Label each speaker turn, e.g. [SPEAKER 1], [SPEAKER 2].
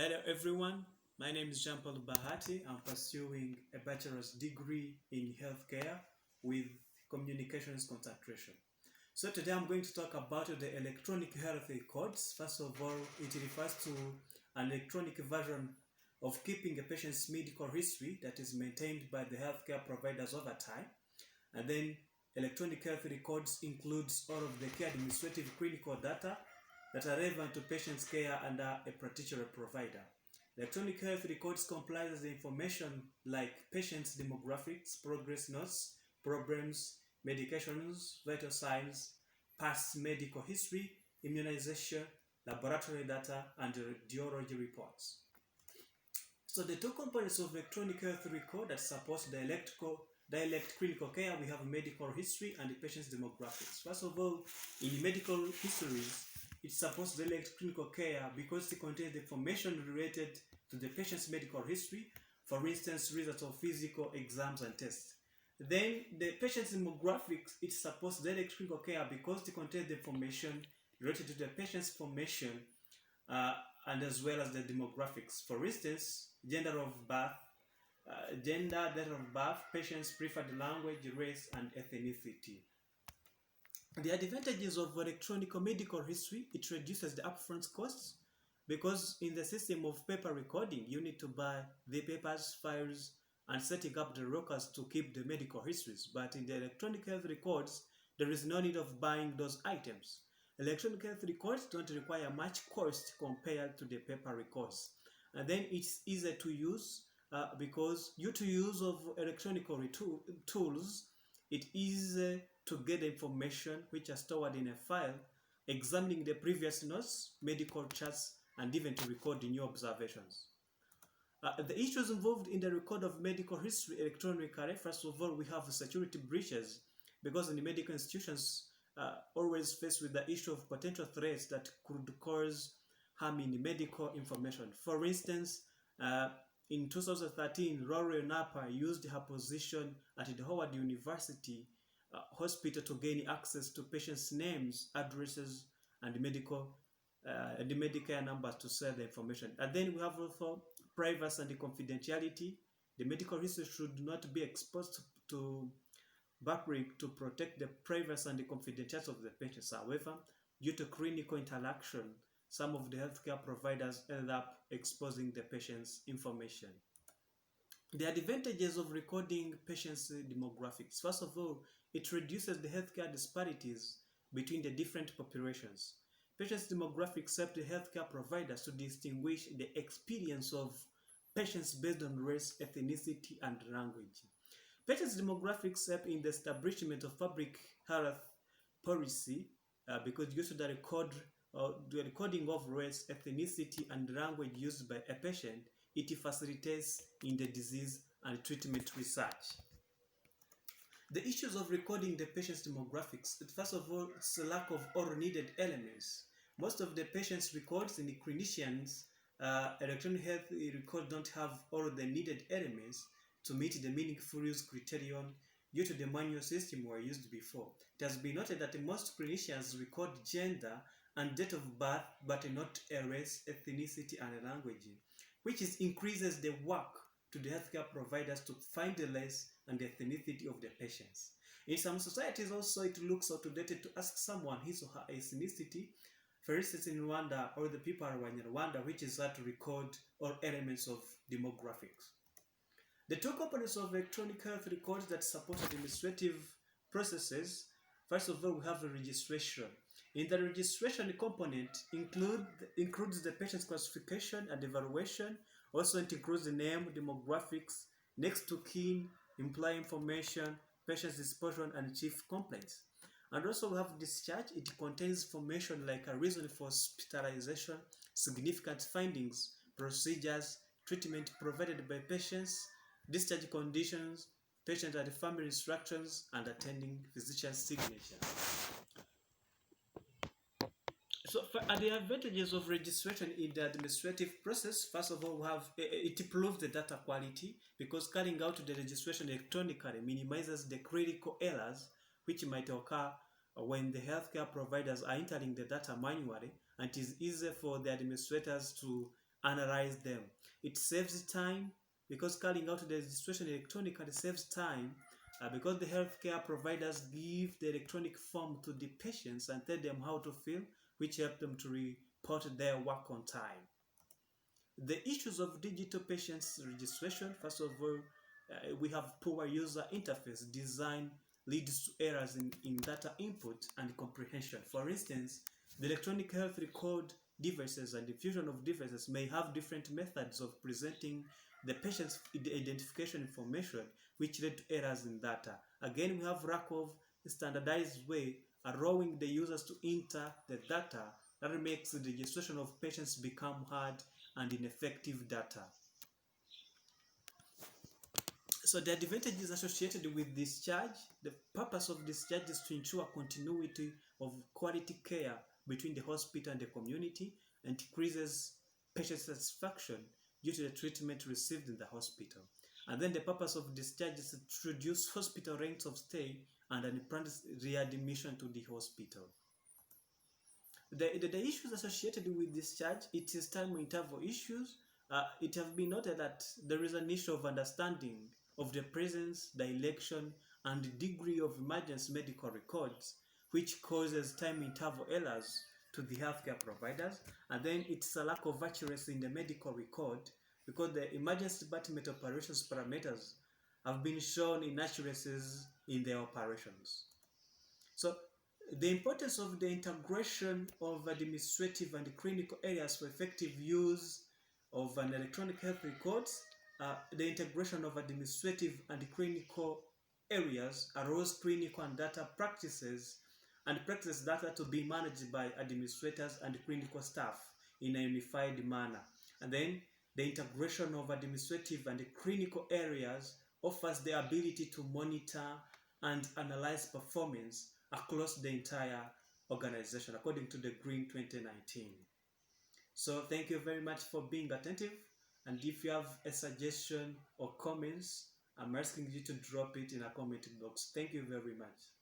[SPEAKER 1] Hello everyone, my name is Jean Paul Bahati. I'm pursuing a bachelor's degree in healthcare with communications concentration. So today I'm going to talk about the electronic health records. First of all, it refers to an electronic version of keeping a patient's medical history that is maintained by the healthcare providers over time. And then electronic health records includes all of the care administrative clinical data that are relevant to patient's care under a particular provider. Electronic health records comprises the information like patient's demographics, progress notes, problems, medications, vital signs, past medical history, immunization, laboratory data, and radiology reports. So the two components of electronic health record that supports direct clinical care, we have medical history and the patient's demographics. First of all, in medical histories, it supports direct clinical care because it contains the information related to the patient's medical history, for instance, results of physical exams and tests. Then the patient's demographics, it supports direct clinical care because it contains the information related to the patient's formation and as well as the demographics. For instance, gender, date of birth, patient's preferred language, race, and ethnicity. The advantages of electronic medical history, it reduces the upfront costs because in the system of paper recording, you need to buy the papers, files, and setting up the records to keep the medical histories. But in the electronic health records, there is no need of buying those items. Electronic health records don't require much cost compared to the paper records. And then it's easier to use because due to use of electronic tools, it is to get the information which are stored in a file, examining the previous notes, medical charts, and even to record the new observations. The issues involved in the record of medical history electronically, first of all, we have security breaches because in the medical institutions always faced with the issue of potential threats that could cause harm in the medical information. For instance, in 2013, Rory Napa used her position at the Howard University hospital to gain access to patients' names, addresses, and the Medicare numbers to sell the information. And then we have also privacy and the confidentiality. The medical history should not be exposed to backlink to protect the privacy and the confidentiality of the patients. However, due to clinical interaction, some of the healthcare providers end up exposing the patient's information. The advantages of recording patients' demographics. First of all, it reduces the healthcare disparities between the different populations. Patients' demographics help the healthcare providers to distinguish the experience of patients based on race, ethnicity, and language. Patients' demographics help in the establishment of public health policy because due to the recording of race, ethnicity, and language used by a patient, it facilitates in the disease and treatment research. The issues of recording the patient's demographics, first of all, it's a lack of all needed elements. Most of the patient's records in the clinicians' electronic health records don't have all the needed elements to meet the meaningful use criterion due to the manual system were used before. It has been noted that most clinicians record gender and date of birth, but not a race, ethnicity, and language, which increases the work to the healthcare providers to find the race and the ethnicity of the patients. In some societies also, it looks outdated to ask someone his or her ethnicity. For instance, in Rwanda, all the people are in Rwanda, which is hard to record all elements of demographics. The two components of electronic health records that support administrative processes, first of all, we have the registration. In the registration component includes the patient's classification and evaluation. Also, it includes the name, demographics, next to kin, employee information, patient's disposition, and chief complaints. And also we have discharge. It contains information like a reason for hospitalization, significant findings, procedures, treatment provided by patients, discharge conditions, patient and family instructions, and attending physician's signature. So the advantages of registration in the administrative process, first of all, we have it improves the data quality because carrying out the registration electronically minimizes the critical errors which might occur when the healthcare providers are entering the data manually, and it is easier for the administrators to analyze them. It saves time because carrying out the registration electronically saves time because the healthcare providers give the electronic form to the patients and tell them how to fill, which help them to report their work on time. The issues of digital patients registration, first of all, we have poor user interface design leads to errors in data input and comprehension. For instance, the electronic health record devices and the fusion of devices may have different methods of presenting the patient's identification information, which led to errors in data. Again, we have lack of standardized way allowing the users to enter the data that makes the registration of patients become hard and ineffective data. So the advantages associated with discharge, the purpose of discharge is to ensure continuity of quality care between the hospital and the community and increases patient satisfaction due to the treatment received in the hospital. And then the purpose of discharge is to reduce hospital lengths of stay and unplanned readmission to the hospital. The issues associated with discharge, it is time interval issues. It has been noted that there is an issue of understanding of the presence, direction, and degree of emergency medical records, which causes time interval errors to the healthcare providers. And then it's a lack of accuracy in the medical record because the emergency department operations parameters have been shown inaccuracies in their operations. So the importance of the integration of administrative and clinical areas for effective use of an electronic health records, the integration of administrative and clinical areas allows clinical and data practices and practice data to be managed by administrators and clinical staff in a unified manner. And then the integration of administrative and clinical areas offers the ability to monitor and analyze performance across the entire organization according to the Green 2019. So thank you very much for being attentive, and if you have a suggestion or comments, I'm asking you to drop it in a comment box. Thank you very much.